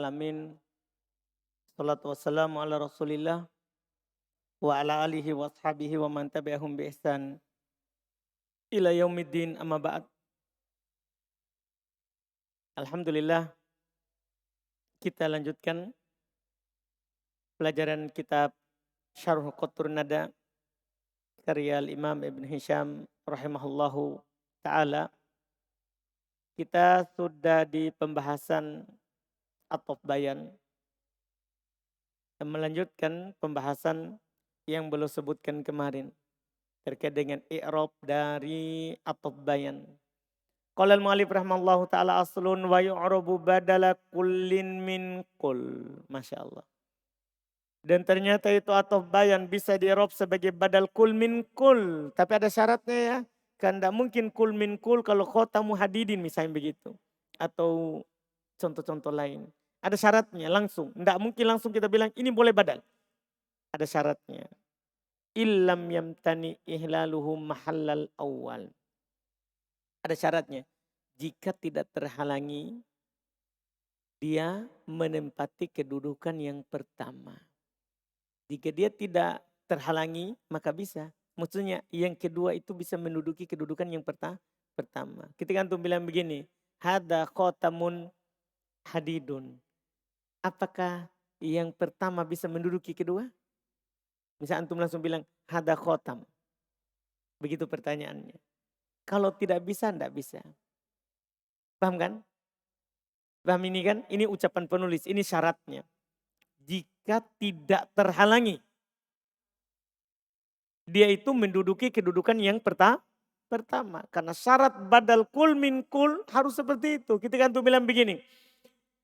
alamin. Salatu wassalamu ala Rasulillah wa ala alihi wa ashabihi wa man tabi'ahum bi ihsan ila yaumiddin, amma ba'd. Alhamdulillah, kita lanjutkan pelajaran kitab Syarh Qatrun Nada karya Imam Ibn Hisham rahimahullahu taala. Kita sudah di pembahasan Ataf Bayan dan melanjutkan pembahasan yang belum sebutkan kemarin terkait dengan i'rab dari Ataf Bayan. Qala al-mu'allif rahimallahu taala aslun wa yu'rabu badala kullin min kul. Masya Allah. Dan ternyata itu ataf bayan bisa di-i'rab sebagai badal kul min kul. Tapi ada syaratnya ya. Kan tidak mungkin kul min kul kalau khotamu hadidin misalnya begitu. Atau contoh-contoh lain. Ada syaratnya langsung. Tidak mungkin langsung kita bilang ini boleh badal. Ada syaratnya. Illam yamtani ihlaluhu mahallal awal. Ada syaratnya. Jika tidak terhalangi, dia menempati kedudukan yang pertama. Jika dia tidak terhalangi, maka bisa. Maksudnya yang kedua itu bisa menduduki kedudukan yang pertama. Ketika antum bilang begini, hada khotamun hadidun. Apakah yang pertama bisa menduduki kedua? Misal antum langsung bilang, hada khotam. Begitu pertanyaannya. Kalau tidak bisa, tidak bisa. Paham kan? Paham ini kan? Ini ucapan penulis, ini syaratnya. Jika tidak terhalangi, dia itu menduduki kedudukan yang pertama. Karena syarat badal kul min kul harus seperti itu. Ketika antum bilang begini,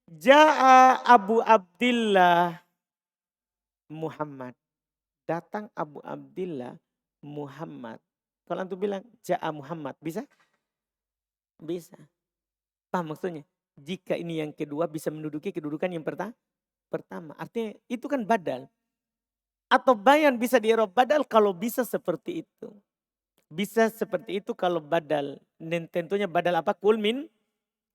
Ja'a Abu Abdillah Muhammad. Datang Abu Abdillah Muhammad. Kalau antum bilang Ja'a Muhammad, bisa? Bisa. Paham maksudnya? Jika ini yang kedua bisa menduduki kedudukan yang pertama. Artinya itu kan badal. Atau bayan bisa di-i'rab badal kalau bisa seperti itu. Bisa seperti itu kalau badal. Dan tentunya badal apa? Kul min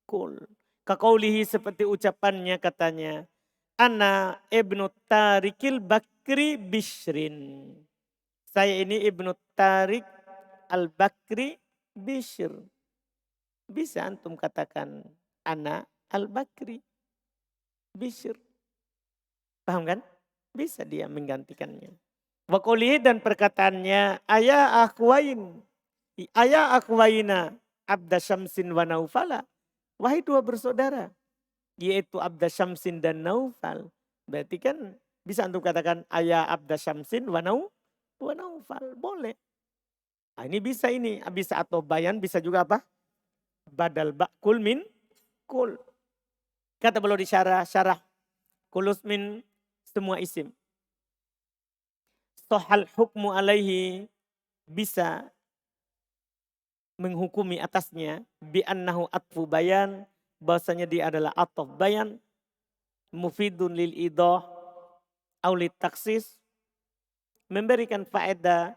kul. Kaqaulihi seperti ucapannya katanya. Ana ibnu Tarikil Bakri Bishrin. Saya ini ibnu Tarik al-Bakri Bishr. Bisa antum katakan ana al-Bakri Bishr. Paham kan? Bisa dia menggantikannya. Wa qoulihi dan perkataannya ayah akhwaina Abda Syamsin wa Naufala. Wahai dua bersaudara, yaitu Abda Syamsin dan Naufal. Berarti kan bisa antum katakan ayah Abda Syamsin wa Naufal. Boleh. Nah, ini bisa atau bayan, bisa juga apa? Badal kul min kul. Kata beliau di syarah kulus min semua isim. Sohal hukmu alaihi bisa menghukumi atasnya bi annahu atfu bayan, bahwasanya dia adalah ataf bayan, mufidun lil idah aulit taksis, memberikan faedah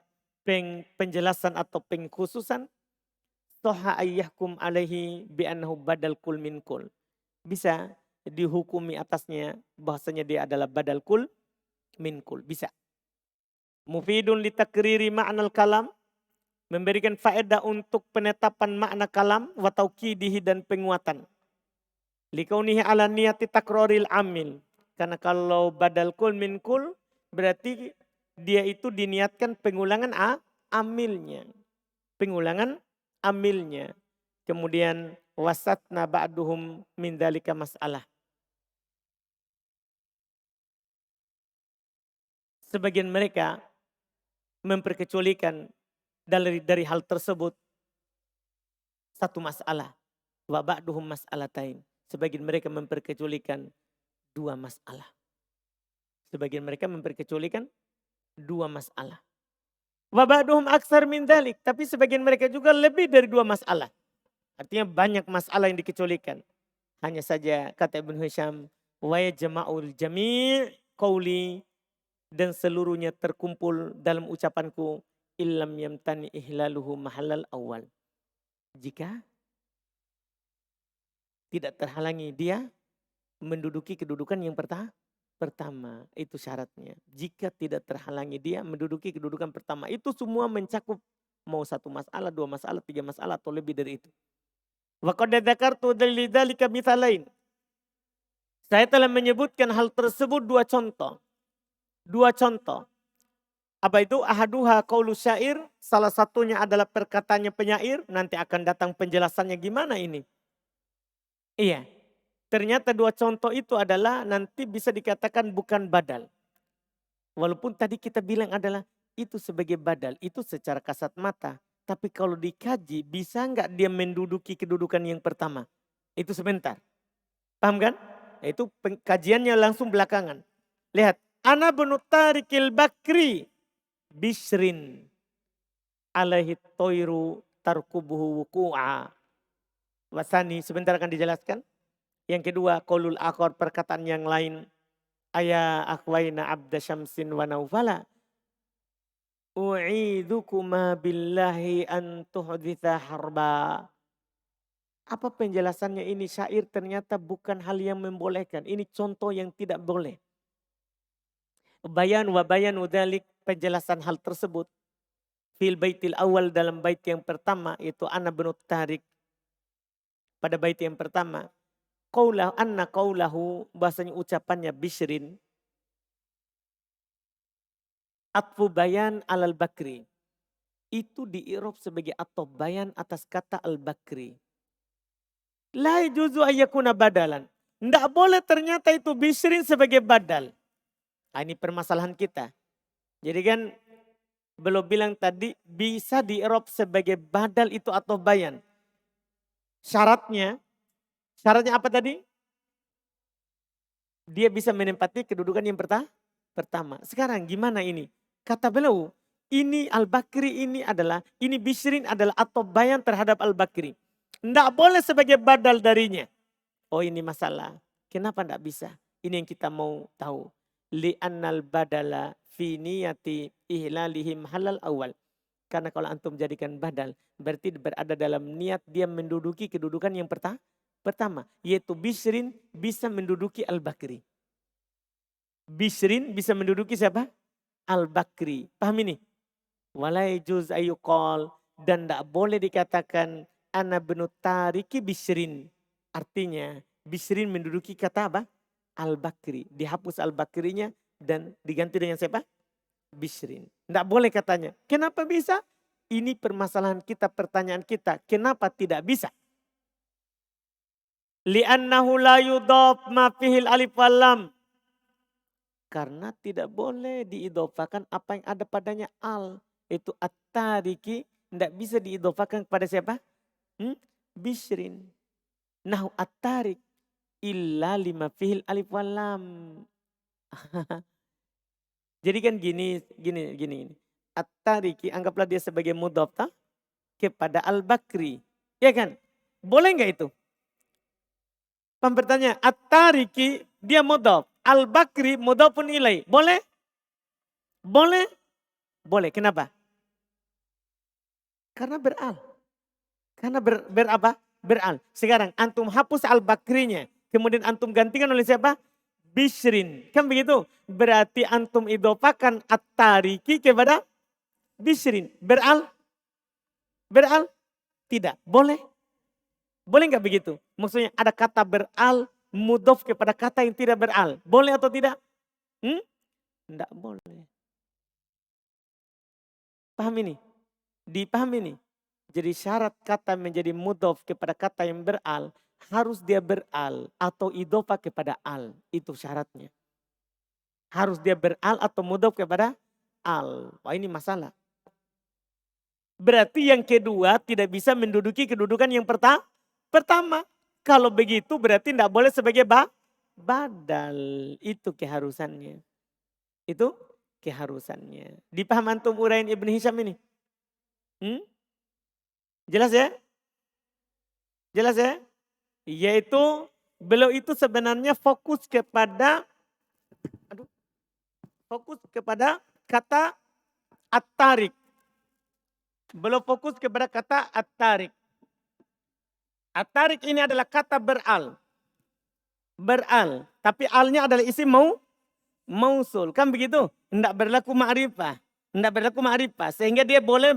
penjelasan atau pengkhususan. Soha ayyahkum alaihi bi annahu badal kul min kul. Bisa dihukumi atasnya bahwasanya dia adalah badal kul min kul. Bisa. Mufidun litakriri ma'nal kalam. Memberikan faedah untuk penetapan makna kalam. Wa tauqidihi dan penguatan. Likaunihi ala niyati takroril amil. Karena kalau badal kul min kul berarti dia itu diniatkan pengulangan amilnya. Pengulangan amilnya. Kemudian wasatna ba'duhum min dalika mas'alah. Sebagian mereka memperkecualikan dari hal tersebut satu masalah. Wa ba'duhum mas'alatain. Sebagian mereka memperkecualikan dua masalah. Sebagian mereka memperkecualikan dua masalah. Wa ba'duhum aksar min dalik. Tapi sebagian mereka juga lebih dari dua masalah. Artinya banyak masalah yang dikecualikan. Hanya saja kata Ibn Hisham, wa yajma'ul jami' qawli, dan seluruhnya terkumpul dalam ucapanku, illam yamtani ihlaluhu mahallal awal. Jika tidak terhalangi dia menduduki kedudukan yang pertama. Itu syaratnya. Jika tidak terhalangi dia menduduki kedudukan pertama. Itu semua mencakup mau satu masalah, dua masalah, tiga masalah atau lebih dari itu. Wa qad dzakartu lidzalika mitsalain. Saya telah menyebutkan hal tersebut dua contoh. Dua contoh. Apa itu? Ahaduha qaulu syair. Salah satunya adalah perkataannya penyair. Nanti akan datang penjelasannya gimana ini. Iya. Ternyata dua contoh itu adalah nanti bisa dikatakan bukan badal. Walaupun tadi kita bilang adalah itu sebagai badal. Itu secara kasat mata. Tapi kalau dikaji bisa nggak dia menduduki kedudukan yang pertama? Itu sebentar. Paham kan? Itu kajiannya langsung belakangan. Lihat. Ana bin Tariqil Bakri Bishrin alaihi toiru tarkubuhu wuku'a. Wasani sebentar akan dijelaskan. Yang kedua, qaulul akhar perkataan yang lain. Aya akhwaina abda syamsin wa naufala. U'idukuma billahi an tuhditha harba. Apa penjelasannya ini? Syair ternyata bukan hal yang membolehkan. Ini contoh yang tidak boleh. Bayan wa bayan udhalik penjelasan hal tersebut. Fil baitil awal dalam bait yang pertama itu ana bin Tariq. Pada bait yang pertama. Qaulahu bahasanya ucapannya Bishrin. Atfu bayan alal bakri. Itu di-i'rab sebagai atau bayan atas kata al-bakri. La yajuzu ayyakuna badalan. Tidak boleh ternyata itu Bishrin sebagai badal. Nah, ini permasalahan kita. Jadi kan belum bilang tadi bisa di-i'rab sebagai badal itu atau bayan. Syaratnya apa tadi? Dia bisa menempati kedudukan yang pertama. Sekarang gimana ini? Kata beliau, ini Al-Bakri ini Bishrin adalah atau bayan terhadap Al-Bakri. Tidak boleh sebagai badal darinya. Oh ini masalah. Kenapa tidak bisa? Ini yang kita mau tahu. Li'annal badala fi niyati ihlalihim halal awal. Karena kalau antum jadikan badal, berarti berada dalam niat dia menduduki kedudukan yang pertama. Yaitu Bishrin bisa menduduki Al-Bakri. Bishrin bisa menduduki siapa? Al-Bakri. Paham ini? Walai juz ayuqal. Dan tidak boleh dikatakan ana bin Tariqi Bishrin. Artinya Bishrin menduduki kata apa? Al-Bakri. Dihapus Al-Bakrinya dan diganti dengan siapa? Bishrin. Tidak boleh katanya. Kenapa bisa? Ini permasalahan kita, pertanyaan kita. Kenapa tidak bisa? Li'annahu la yudhaf ma fihil alif wal lam. Karena tidak boleh diidofakan apa yang ada padanya al. Itu at-tariki. Tidak bisa diidofakan kepada siapa? Bishrin. Nahu at-tarik. Illa lima fihil alif wal lam. Jadi kan gini. At-tariki anggaplah dia sebagai mudhaf kepada Al-Bakri. Ya kan? Boleh nggak itu? Pertanyaan, at-tariki dia mudhaf. Al-Bakri mudhafun ilai. Boleh? Boleh? Boleh. Kenapa? Karena beral. Karena berapa? Beral. Sekarang antum hapus Al-Bakrinya. Kemudian antum gantikan oleh siapa? Bishrin. Kan begitu? Berarti antum idopakan at-tariki kepada Bishrin. Beral? Beral? Tidak. Boleh? Boleh nggak begitu? Maksudnya ada kata beral mudhof kepada kata yang tidak beral. Boleh atau tidak? Tidak boleh. Paham ini? Dipaham ini? Jadi syarat kata menjadi mudhof kepada kata yang beral. Harus dia beral atau idhofa kepada al. Itu syaratnya. Harus dia beral atau mudhof kepada al. Wah ini masalah. Berarti yang kedua tidak bisa menduduki kedudukan yang pertama. Kalau begitu berarti tidak boleh sebagai badal. Itu keharusannya. Itu keharusannya. Dipaham antum uraian Ibn Hisham ini? Jelas ya? Jelas ya? Yaitu beliau itu sebenarnya fokus kepada kata at-tarik. Beliau fokus kepada kata at-tarik. At-tarik ini adalah kata beral. beral. Tapi alnya adalah isim mausul. Kan begitu? Tidak berlaku ma'rifah. Tidak berlaku ma'rifah. Sehingga dia boleh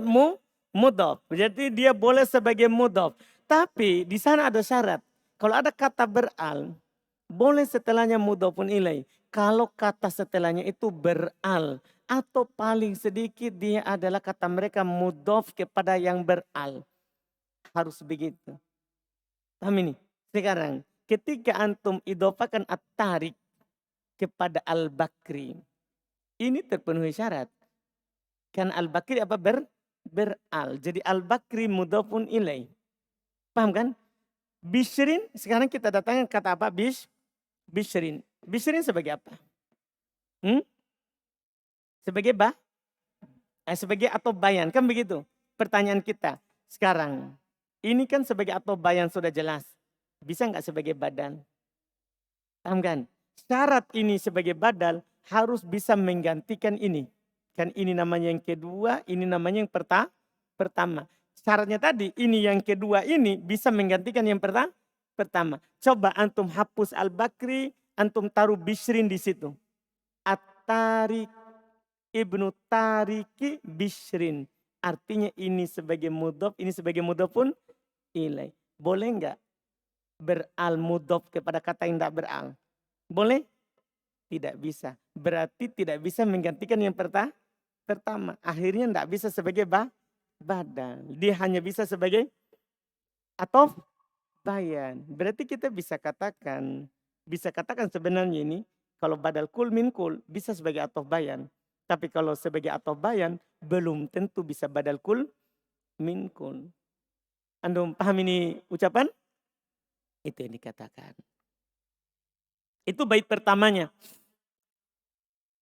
mudhof. Jadi dia boleh sebagai mudhof. Tapi di sana ada syarat. Kalau ada kata beral, boleh setelahnya mudhofun ilaih. Kalau kata setelahnya itu beral. Atau paling sedikit dia adalah kata mereka mudhof kepada yang beral. Harus begitu. Paham ini? Sekarang ketika antum idofakan at-tarik kepada Al-Bakri. Ini terpenuhi syarat. Kan Al-Bakri apa beral. Jadi Al-Bakri mudhofun ilaih. Paham kan? Bishrin, sekarang kita datangkan kata apa? Bishrin. Bishrin sebagai apa? Sebagai sebagai atau bayan. Kan begitu? Pertanyaan kita sekarang. Ini kan sebagai atau bayan sudah jelas. Bisa nggak sebagai badal? Paham kan? Syarat ini sebagai badal harus bisa menggantikan ini. Kan ini namanya yang kedua, ini namanya yang pertama. Syaratnya tadi, ini yang kedua ini bisa menggantikan yang pertama. Coba antum hapus Al-Bakri, antum taruh Bishrin di situ. At-Tarik, Ibnu Tariki Bishrin. Artinya ini sebagai mudhof, ini sebagai mudhofun ilaih. Boleh enggak beral mudhof kepada kata yang tidak beral? Boleh? Tidak bisa. Berarti tidak bisa menggantikan yang pertama. Akhirnya tidak bisa sebagai badal. Dia hanya bisa sebagai atau bayan. Berarti kita bisa katakan sebenarnya ini kalau badal kul min kul bisa sebagai atau bayan. Tapi kalau sebagai atau bayan belum tentu bisa badal kul min kul. Anda paham ini ucapan? Itu yang dikatakan. Itu bait pertamanya.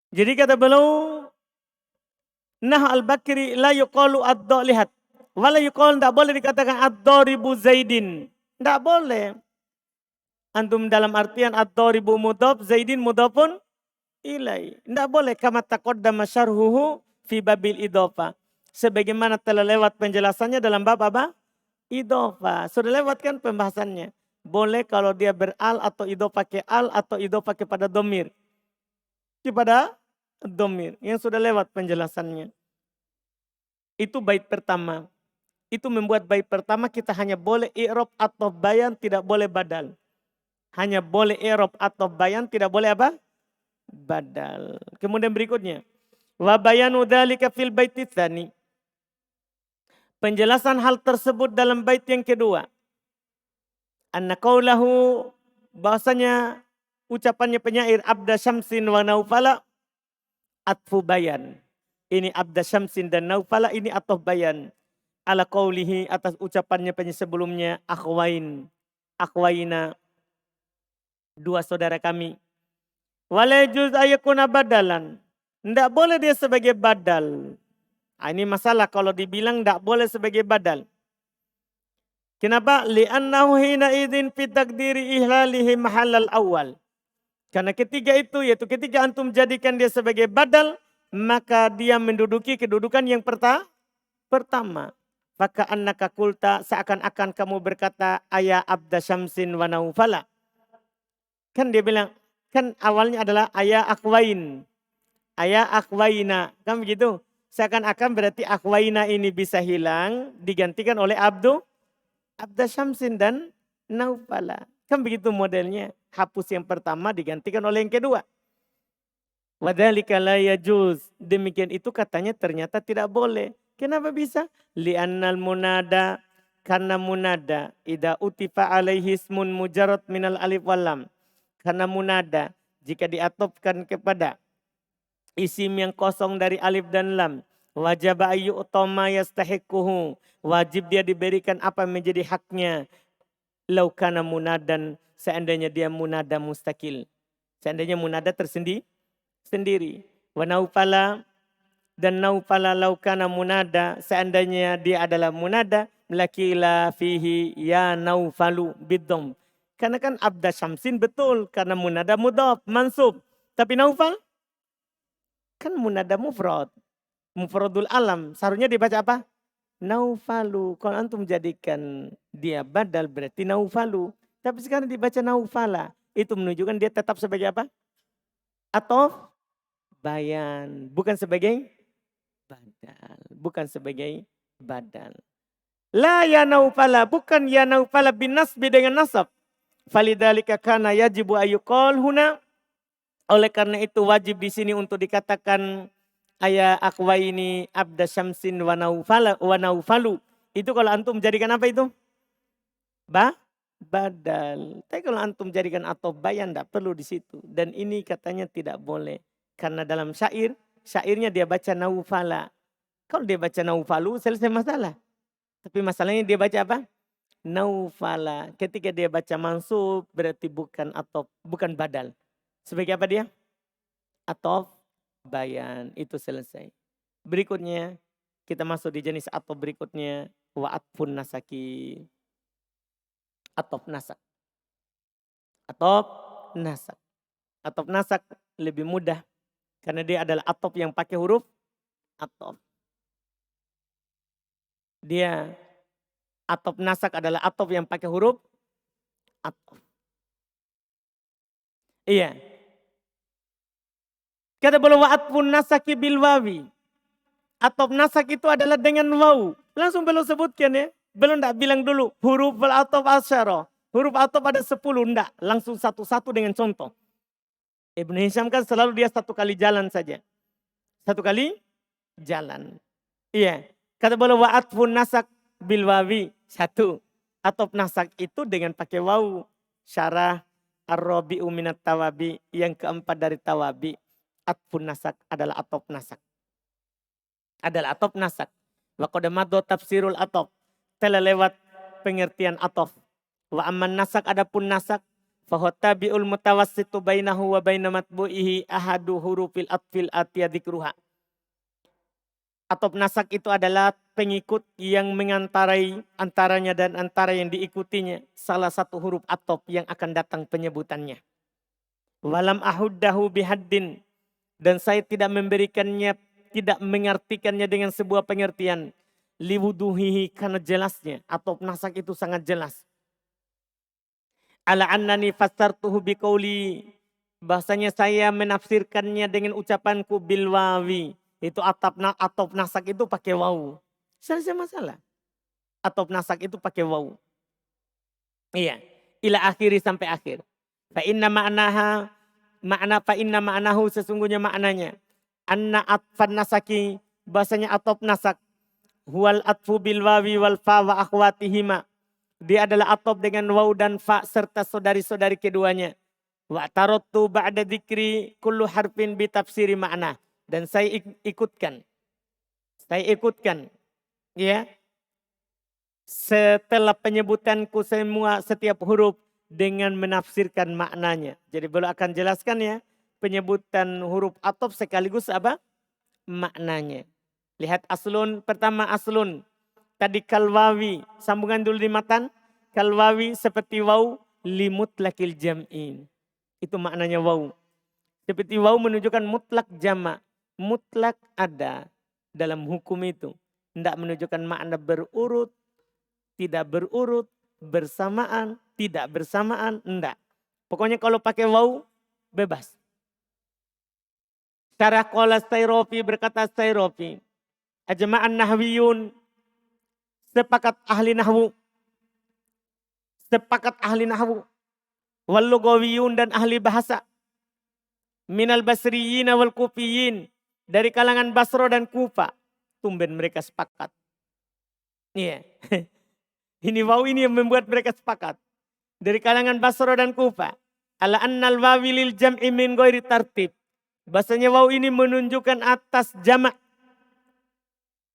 Jadi kata beliau, nah Al-Bakri la yuqalu ad-do, lihat. Wala yuqal, tidak boleh dikatakan ad-doribu Zaidin. Tidak boleh. Antum dalam artian ad-doribu mudhof, Zaidin mudhofun ilai. Tidak boleh. Kama taqaddama syarhuhu fi babil idhofa. Sebagaimana telah lewat penjelasannya dalam bab apa? Idhofa. Sudah lewat kan pembahasannya. Boleh kalau dia beral atau idhofa ke al atau idhofa kepada domir. Kepada domir. Yang sudah lewat penjelasannya. Itu bait pertama. Itu membuat bait pertama kita hanya boleh i'rab atau bayan, tidak boleh badal. Hanya boleh i'rab atau bayan, tidak boleh apa? Badal. Kemudian berikutnya. Wa bayanu dzalika fil baiti tsani. Penjelasan hal tersebut dalam bait yang kedua. Anna qaulahu, bahasanya ucapannya penyair Abda Syamsin wa Naufala atfu bayan. Ini Abda Syamsin dan Naufala ini atau bayan. Ala qaulihi, atas ucapannya penyair sebelumnya, akhwaina, dua saudara kami. Wala yajuz ayakuna badalan. Tidak boleh dia sebagai badal. Ini masalah kalau dibilang tidak boleh sebagai badal. Kenapa? Li'annahu hina idzin fi takdiri ihlalihi mahallal awal. Karena ketiga itu, yaitu ketika antum jadikan dia sebagai badal, maka dia menduduki kedudukan yang pertama. Maka annaka kulta, seakan-akan kamu berkata ayah Abda Syamsin wa Naufala. Kan dia bilang, kan awalnya adalah ayah akhwain. Ayah akhwaina. Kan begitu? Seakan-akan berarti akhwaina ini bisa hilang, digantikan oleh Abda Syamsin dan Naufala. Kan begitu modelnya. Hapus yang pertama digantikan oleh yang kedua. Wadzalika la yajuz. Demikian itu katanya ternyata tidak boleh. Kenapa bisa? Li'annal munada, karena munada idza utifa alaihi ismun mujarrad minal alif wal lam. Karena munada jika diatofkan kepada isim yang kosong dari alif dan lam, wajib ayu utama yastahiquhu, wajib dia diberikan apa menjadi haknya. Laukana munadan, seandainya dia munada mustakil, seandainya munada sendiri. Wa naufala, dan naufala laukana munada, seandainya dia adalah munada, lakila fihi ya naufalu bidom. Karena kan Abda Syamsin betul, karena munada mudhaf mansub. Tapi naufal kan munada mufrad. Mufradul alam. Seharusnya dibaca apa? Naufalu. Kalau antum jadikan dia badal berarti naufalu. Tapi sekarang dibaca naufala. itu menunjukkan dia tetap sebagai apa? Atof bayan, bukan sebagai badal, bukan sebagai badal. La ya naufala, bukan ya naufala bin nasbi dengan nasab. Falidhalika kana yajibu ayyuqal huna. Oleh karena itu wajib di sini untuk dikatakan aya akwa ini abda syamsin wa naufalu. Itu kalau antum jadikan apa itu? Badal. Tapi kalau antum jadikan atau bayan tidak perlu di situ. Dan ini katanya tidak boleh. Karena dalam syairnya dia baca naufala. Kalau dia baca naufalu selesai masalah. Tapi masalahnya dia baca apa? Naufala. Ketika dia baca mansub berarti bukan atau bukan badal. Sebagai apa dia? Atau bayan. Itu selesai. Berikutnya kita masuk di jenis atau berikutnya. Wa'atfun nasaki. Atop nasak. Atop nasak. Atop nasak lebih mudah. Karena dia adalah atop yang pakai huruf atop. Dia atop nasak adalah atop yang pakai huruf atop. Iya. Kata beliau wa'atfun nasaki bil wawi. Atop nasak itu adalah dengan waw. Langsung beliau sebutkan ya. Belum enggak bilang dulu huruf atop asyara. Huruf atop ada 10 enggak. Langsung satu-satu dengan contoh. Ibnu Hisham kan selalu dia satu kali jalan saja. Satu kali jalan. Iya. Kata beliau wa'atfun nasak bil wawi. Satu. Atop nasak itu dengan pakai waw. Syarah ar-rabi'u minat tawabi. Yang keempat dari tawabi. Atfun nasak adalah atop nasak. Adalah atop nasak. Wa qadamadu tafsirul atop. Telah lewat pengertian atop. Wa amman nasak adapun nasak. Fahotabi'ul mutawassitu bainahu wa baina matbu'ihi ahadu hurufil atfil atiyah dikruha. Atop nasak itu adalah pengikut yang mengantarai antaranya dan antara yang diikutinya. Salah satu huruf atop yang akan datang penyebutannya. Walam ahuddahu bihaddin. Dan saya tidak memberikannya, tidak mengartikannya dengan sebuah pengertian. Liwuduhihi karena jelasnya. Atop nasak itu sangat jelas. Ala annani fassartuhu biqauli. Bahasanya saya menafsirkannya dengan ucapanku bilwawi. Itu atop nasak itu pakai waw. Selesai masalah. Atop nasak itu pakai waw. Iya. Ila akhiri sampai akhir. Fa inna ma'nahu sesungguhnya maknanya. Anna atfan nasaki. Bahasanya atop nasak. Huwal atfu bilwawi wal fa wa akhwatihima. Dia adalah atop dengan waw dan fa serta saudari-saudari keduanya. Wa tarattu ba'da dzikri kullu harfin bi tafsiri makna. Dan saya ikutkan. Ya. Setelah penyebutanku setiap huruf dengan menafsirkan maknanya. Jadi beliau akan jelaskan ya. Penyebutan huruf atop sekaligus apa? Maknanya. Lihat aslun. Pertama aslun. Tadi kalwawi. Sambungan dulu di matan. Kalwawi seperti waw. Limut lakil jam'in. Itu maknanya waw. Seperti waw menunjukkan mutlak jamak. Mutlak ada dalam hukum itu. Tidak menunjukkan makna berurut. Tidak berurut. Bersamaan. Tidak bersamaan. Tidak. Pokoknya kalau pakai waw. Bebas. Syarah qala Sayrofi berkata Sayrofi. Ajma'an nahwiyun. Sepakat ahli nahwu. Sepakat ahli nahwu. Wal lugawiyun dan ahli bahasa. Minal basriyin wal kufiyin. Dari kalangan Basro dan Kufa. Tumben mereka sepakat. Iya. Ini waw ini yang membuat mereka sepakat. Dari kalangan Basro dan Kufa. Ala annal wawi lil jam'i min ghairi tartib. Bahasanya waw ini menunjukkan atas jamak.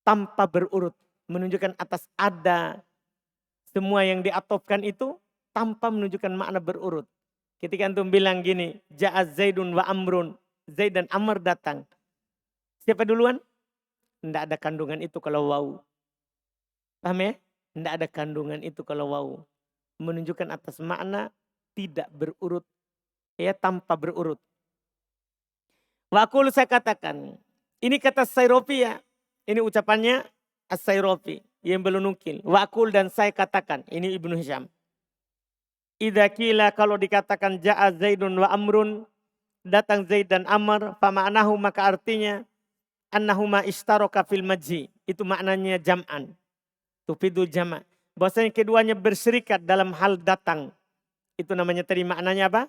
Tanpa berurut. Menunjukkan atas ada. Semua yang diatopkan itu tanpa menunjukkan makna berurut. Ketika antum bilang gini. Ja'az Zaidun wa Amrun. Zaid dan Amr datang. Siapa duluan? Tidak ada kandungan itu kalau waw. Paham ya? Tidak ada kandungan itu kalau waw. Menunjukkan atas makna tidak berurut. Ya tanpa berurut. Wa aqulu saya katakan. Ini kata Sayrofi ya. Ini ucapannya As-Sayrofi. Yang belum nukil. Wa aqul dan saya katakan. Ini Ibnu Hisham. Idza qila kalau dikatakan ja'a Zaidun wa Amrun, datang Zaid dan Amr, fa ma'nahu maka artinya annahuma ishtaraka fil majzi. Itu maknanya jam'an. Tufidul jama'. Bahwasanya keduanya berserikat dalam hal datang. Itu namanya tadi maknanya apa?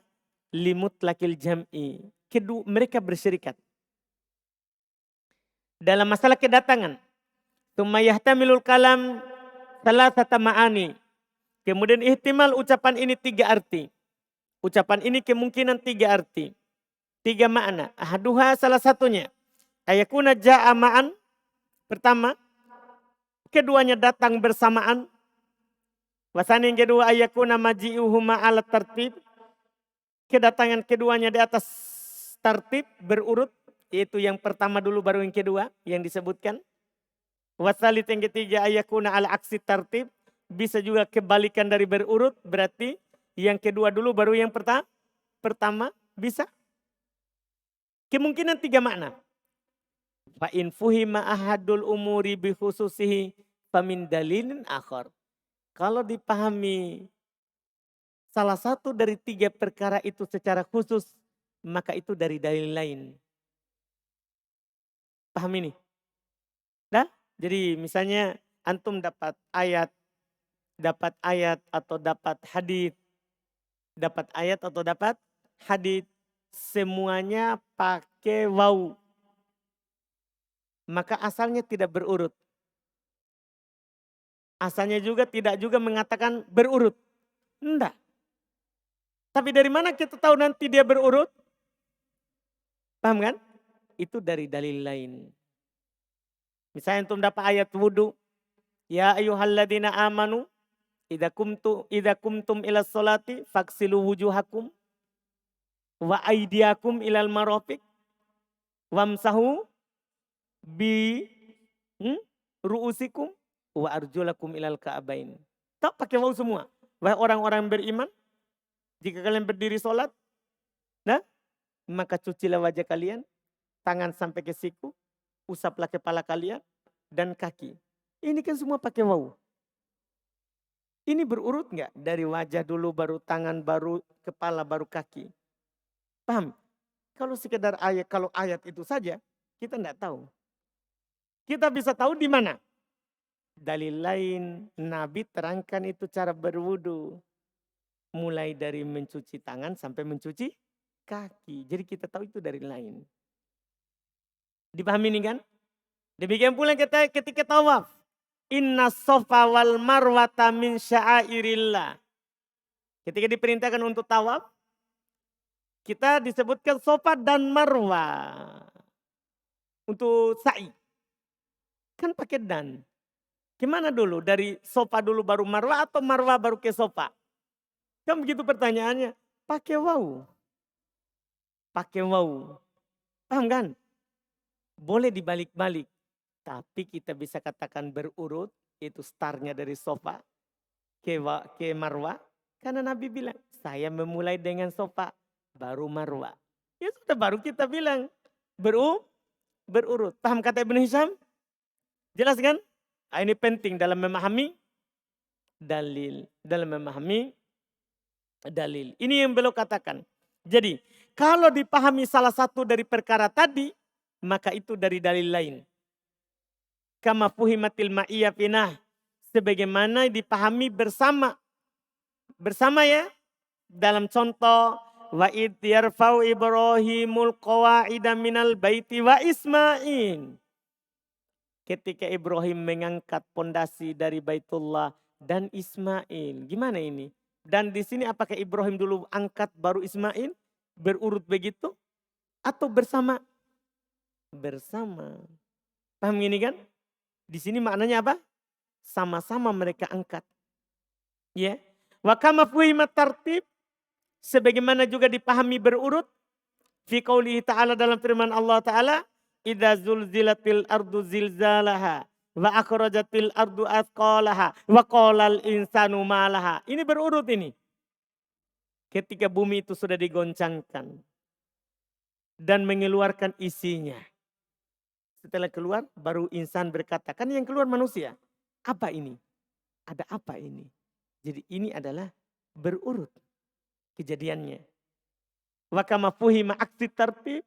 Limutlaqil jam'i. Mereka berserikat dalam masalah kedatangan. Tsumma yahtamilul kalam salasata ma'ani. Kemudian ihtimal ucapan ini 3 arti. Ucapan ini kemungkinan 3 arti. 3 makna. Ahaduha salah satunya. Ayakuna ja'a ma'an. Pertama, keduanya datang bersamaan. Wasani yang kedua ayakuna maji'uhuma ala tertib. Kedatangan keduanya di atas tertib berurut. Yaitu yang pertama dulu baru yang kedua yang disebutkan. Wasalit yang ketiga ayakuna ala aksi tertib. Bisa juga kebalikan dari berurut. Berarti yang kedua dulu baru yang pertama. Bisa. Kemungkinan 3 makna. Fa in fuhima ahadul umuri bi khususihi famin dalilin akhar. Kalau dipahami salah satu dari 3 perkara itu secara khusus, maka itu dari dalil lain. Paham ini? Nah, jadi misalnya antum dapat ayat atau dapat hadits, semuanya pakai waw. Maka asalnya tidak berurut. Asalnya juga tidak juga mengatakan berurut. Enggak. Tapi dari mana kita tahu nanti dia berurut? Paham kan? Itu dari dalil lain. Misalnya antum dapat ayat wudu. Ya ayyuhalladzina amanu idza kumtum ila sholati faghsilu wujuhakum wa aydiyakum ilal marafiq wamsahu bi ru'usikum wa arjulakum ilal ka'bain. Tak pakai waw semua. Wahai orang-orang beriman, jika kalian berdiri sholat, nah, maka cucilah wajah kalian, tangan sampai ke siku, usaplah kepala kalian, dan kaki. Ini kan semua pakai waw. Ini berurut nggak? Dari wajah dulu, baru tangan, baru kepala, baru kaki. Paham? Kalau sekedar ayat, kalau ayat itu saja, kita nggak tahu. Kita bisa tahu di mana? Dalil lain, Nabi terangkan itu cara berwudu. Mulai dari mencuci tangan sampai mencuci kaki. Jadi kita tahu itu dari lain. Dipahami ini kan? Demikian pula kita ketika tawaf. Inna sofa wal marwata min sya'airillah. Ketika diperintahkan untuk tawaf, kita disebutkan sofa dan marwah. Untuk sa'i. Kan pakai dan. Gimana dulu? Dari sofa dulu baru marwah atau marwah baru ke sofa? Kan begitu pertanyaannya. Pakai waw. Pakai waw. Paham kan? Boleh dibalik-balik. Tapi kita bisa katakan berurut. Itu startnya dari sofa ke marwah. Karena Nabi bilang, saya memulai dengan sofa. Baru marwah. Ya sudah baru kita bilang. Berurut. Paham kata Ibn Hisham? Jelas kan? Nah, ini penting dalam memahami dalil. Ini yang beliau katakan. Jadi kalau dipahami salah satu dari perkara tadi, maka itu dari dalil lain. Kama fuhimatil ma'iyya finah. Sebagaimana dipahami bersama. Bersama ya. Dalam contoh. Wa id yarfau Ibrahimul qawa'ida minal baiti wa Ismail. Ketika Ibrahim mengangkat pondasi dari Baitullah dan Ismail. Gimana ini? Dan di sini apakah Ibrahim dulu angkat baru Ismail? Berurut begitu? Atau bersama? Bersama. Paham ini kan? Di sini maknanya apa? Sama-sama mereka angkat. Ya. Wa kama fuhima tartib. Sebagaimana juga dipahami berurut. Fi qaulihi ta'ala dalam firman Allah Ta'ala. Idza zulzilatil ardu zilzalaha wa akhrajatil ardu athqalaha wa qalal insanu malaha. Ini berurut ini. Ketika bumi itu sudah digoncangkan dan mengeluarkan isinya. Setelah keluar baru insan berkata, kan yang keluar manusia. Apa ini? Ada apa ini? Jadi ini adalah berurut kejadiannya. Wa kama fuhima aksi tartib,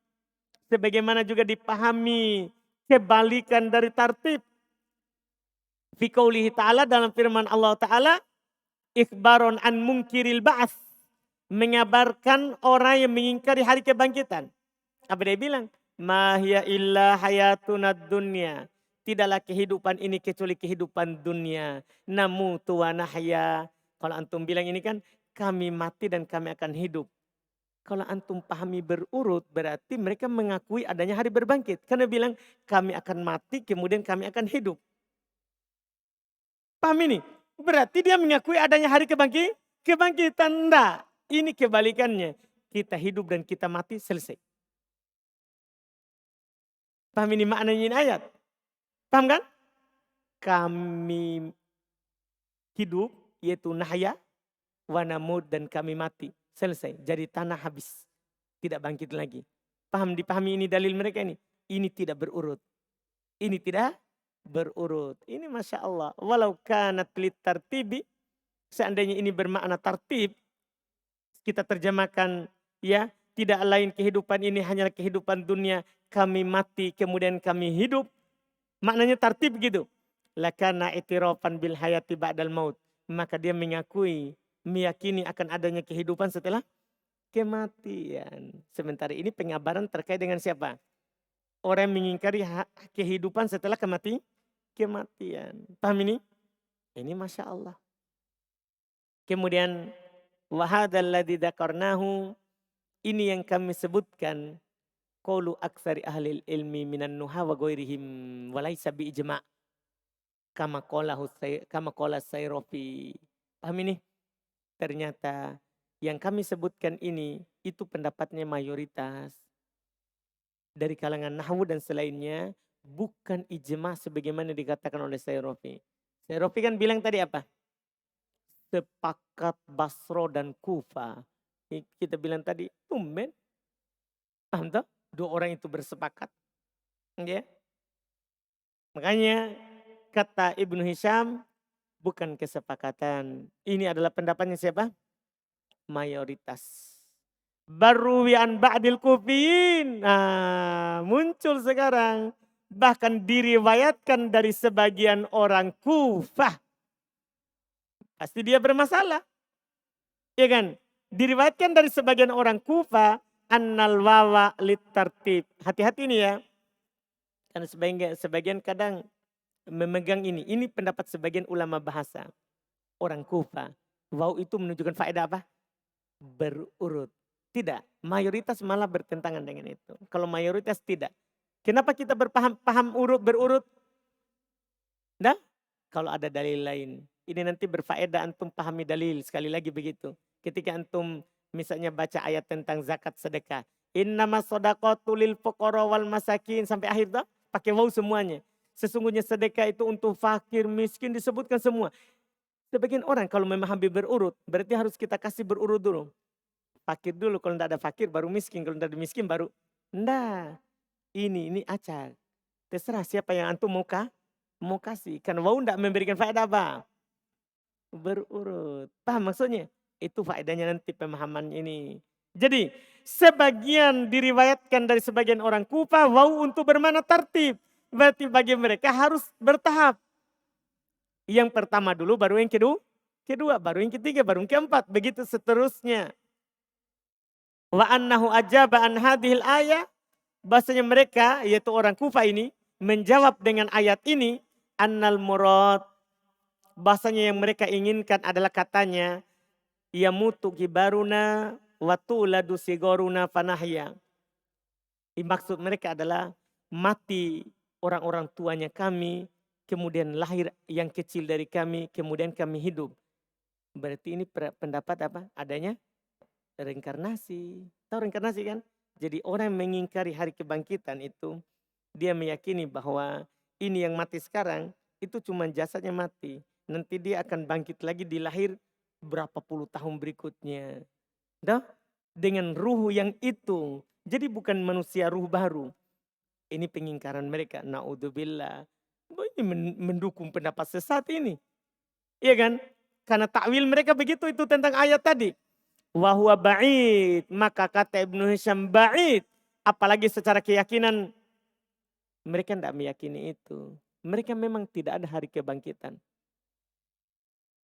sebagaimana juga dipahami kebalikan dari tartib. Fi qoulihi ta'ala, dalam firman Allah Ta'ala, ikhbaron an mungkiril ba'ats, mengabarkan orang yang mengingkari hari kebangkitan. Apa dia bilang? Ma hiya illa hayatunad dunya. Tidaklah kehidupan ini kecuali kehidupan dunia. Namutu wa nahya. Kalau antum bilang ini kan kami mati dan kami akan hidup. Kalau antum pahami berurut berarti mereka mengakui adanya hari berbangkit. Karena bilang kami akan mati kemudian kami akan hidup. Paham ini? Berarti dia mengakui adanya hari kebangkitan. Enggak. Ini kebalikannya. Kita hidup dan kita mati selesai. Paham ini maknanya ini ayat? Paham kan? Kami hidup yaitu nahya, wanamud dan kami mati. Selesai. Jadi tanah habis. Tidak bangkit lagi. Paham, dipahami ini dalil mereka ini? Ini tidak berurut. Ini tidak berurut. Ini Masya Allah. Walau kanat lit tartibi. Seandainya ini bermakna tartib. Kita terjemahkan ya. Tidak lain kehidupan ini hanyalah kehidupan dunia. Kami mati kemudian kami hidup. Maknanya tartib gitu. Lakana itirafan bil hayati ba'dal maut. Maka dia mengakui, meyakini akan adanya kehidupan setelah kematian. Sementara ini pengabaran terkait dengan siapa? Orang yang mengingkari kehidupan setelah kematian. Paham ini? Ini Masya Allah. Kemudian wahadal ladzi dzakarnahu, ini yang kami sebutkan, qaulu aktsari ahli ilmi minan nuha wa ghairihim wa laisa bi ijma' kama qala Sayrofi. Paham ini? Ternyata yang kami sebutkan ini itu pendapatnya mayoritas dari kalangan nahwu dan selainnya, bukan ijma' sebagaimana dikatakan oleh Sayrofi. Sayrofi kan bilang tadi apa? Sepakat Basro dan Kufa. Kita bilang tadi, tumben. Paham tak? Dua orang itu bersepakat. Ya. Makanya kata Ibnu Hisham, bukan kesepakatan. Ini adalah pendapatnya siapa? Mayoritas. Baru wi'an ba'dil kufiyin. Nah, muncul sekarang. Bahkan diriwayatkan dari sebagian orang Kufah. Pasti dia bermasalah. Ya kan? Diriwayatkan dari sebagian orang Kufah. Annal wawa lit tartib. Hati-hati ini ya. Karena sebagian kadang memegang ini. Ini pendapat sebagian ulama bahasa. Orang Kufah. Waw itu menunjukkan faedah apa? Berurut. Tidak. Mayoritas malah bertentangan dengan itu. Kalau mayoritas tidak. Kenapa kita paham berurut? Nah, kalau ada dalil lain. Ini nanti berfaedah antum pahami dalil. Sekali lagi begitu. Ketika antum misalnya baca ayat tentang zakat sedekah. Innama sodaqatu lil fuqara wal masakin. Sampai akhir tuh pakai waw semuanya. Sesungguhnya sedekah itu untuk fakir, miskin disebutkan semua. Sebagian orang kalau memahami berurut, berarti harus kita kasih berurut dulu. Fakir dulu, kalau tidak ada fakir baru miskin. Kalau tidak ada miskin baru, enggak. Ini acak. Terserah siapa yang antum mau kasih. Karena waw tidak memberikan faedah apa? Berurut. Paham maksudnya? Itu faedahnya nanti pemahaman ini. Jadi sebagian diriwayatkan dari sebagian orang Kufah, waw untuk bermakna tartib. Berarti bagi mereka harus bertahap. Yang pertama dulu, baru yang kedua, baru yang ketiga, baru yang keempat. Begitu seterusnya. Wa annahu ajaba an hadhil ayat. Bahasanya mereka, yaitu orang Kufah ini, menjawab dengan ayat ini. Annal murad. Bahasanya yang mereka inginkan adalah katanya. Yamutu kibaruna wa tu'ladu sigoruna fanahya. Maksud mereka adalah mati orang-orang tuanya kami, kemudian lahir yang kecil dari kami, kemudian kami hidup. Berarti ini pendapat apa? Adanya reinkarnasi. Tahu reinkarnasi kan? Jadi orang yang mengingkari hari kebangkitan itu, dia meyakini bahwa ini yang mati sekarang, itu cuma jasadnya mati. Nanti dia akan bangkit lagi di lahir berapa puluh tahun berikutnya. Dah? Dengan ruh yang itu. Jadi bukan manusia ruh baru. Ini pengingkaran mereka. Na'udzubillah. Ini mendukung pendapat sesat ini. Iya kan? Karena takwil mereka begitu itu tentang ayat tadi. Wa huwa ba'id. Maka kata Ibnu Hisham ba'id. Apalagi secara keyakinan mereka tidak meyakini itu. Mereka memang tidak ada hari kebangkitan.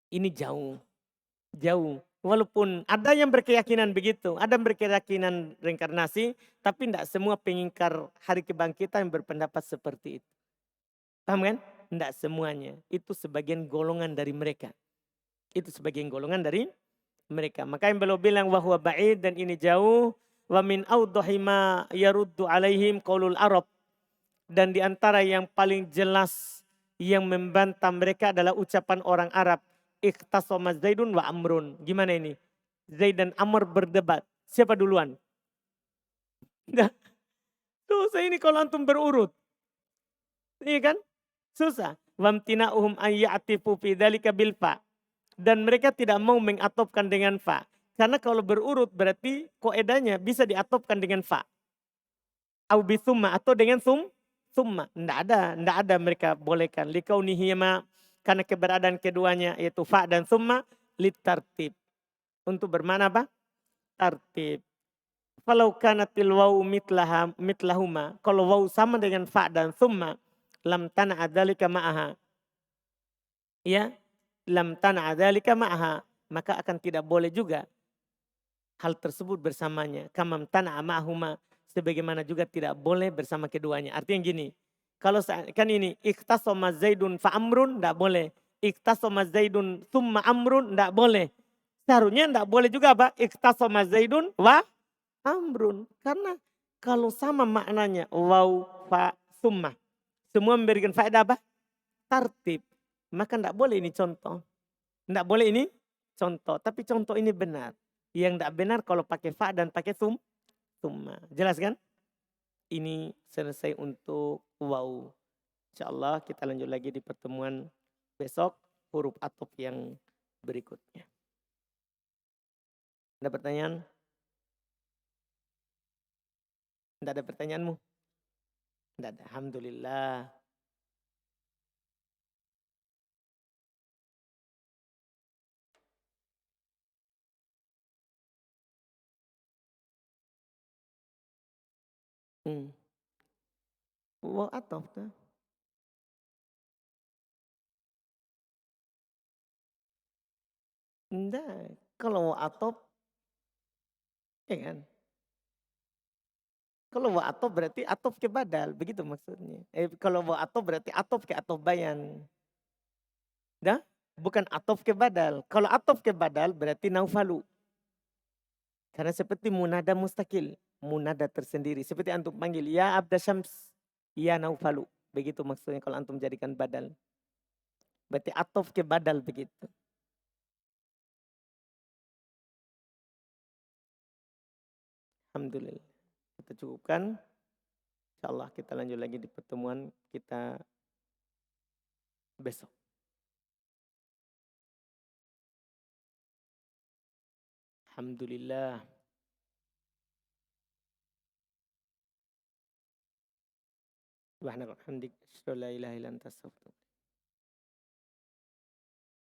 Ini jauh. Jauh. Walaupun ada yang berkeyakinan begitu. Ada yang berkeyakinan reinkarnasi. Tapi tidak semua pengingkar hari kebangkitan yang berpendapat seperti itu. Paham kan? Tidak semuanya. Itu sebagian golongan dari mereka. Itu sebagian golongan dari mereka. Maka yang beliau bilang wahwa ba'id dan ini jauh. Wa min awdahi ma yaruddu alaihim qaulul Arab. Dan di antara yang paling jelas yang membantah mereka adalah ucapan orang Arab. Ikhtasoma Zaidun wa Amrun. Gimana ini? Zaid dan Amr berdebat. Siapa duluan? Nah, susah ini kalau antum berurut. Iya kan? Susah. Wamtina'uhum ayya'atifu fi dzalika bil fa. Dan mereka tidak mau mengatopkan dengan fa. Karena kalau berurut berarti koedanya bisa diatopkan dengan fa. Au bisumma atau dengan summa. Tidak ada mereka bolehkan. Likaunihima karena keberadaan keduanya yaitu fa dan summa litartib. Untuk bermana apa? Tartib. Falau kanatil waw mitlahuma. Kalau waw sama dengan fa dan summa lam tana'a dzalika ma'aha. Ya, lam tana'a dzalika ma'aha. Maka akan tidak boleh juga hal tersebut bersamanya. Kamam tana'a ma'ahuma. Sebagaimana juga tidak boleh bersama keduanya. Artinya gini, kalau kan ini ikhtasoma Zaidun fa amrun tidak boleh. Ikhtasoma Zaidun summa amrun tidak boleh. Seharusnya tidak boleh juga apa? Ikhtasoma Zaidun wa amrun. Karena kalau sama maknanya waw fa summa. Semua memberikan faedah apa? Tartib. Maka tidak boleh ini contoh. Tidak boleh ini contoh. Tapi contoh ini benar. Yang tidak benar kalau pakai fa dan pakai summa. Jelas kan? Ini selesai untuk waw. InsyaAllah kita lanjut lagi di pertemuan besok. Huruf atop yang berikutnya. Ada pertanyaan? Tidak ada pertanyaanmu? Tidak ada. Alhamdulillah. Waw atop tuh. Enggak. Kalau waw atop, ya kan? Kalau waw atop berarti atop ke badal. Begitu maksudnya. Kalau waw atop berarti atop ke atop bayan. Dah? Bukan atop ke badal. Kalau atop ke badal berarti naufalu. Karena seperti munada mustakil. Munada tersendiri. Seperti antum panggil, ya abda syams, ya naufalu. Begitu maksudnya kalau antum jadikan badal. Berarti atop ke badal begitu. Alhamdulillah. Kita cukupkan. InsyaAllah kita lanjut lagi di pertemuan kita besok. Alhamdulillah. Subhanallah. Alhamdulillah. La ilaha illa anta astaghfiruka.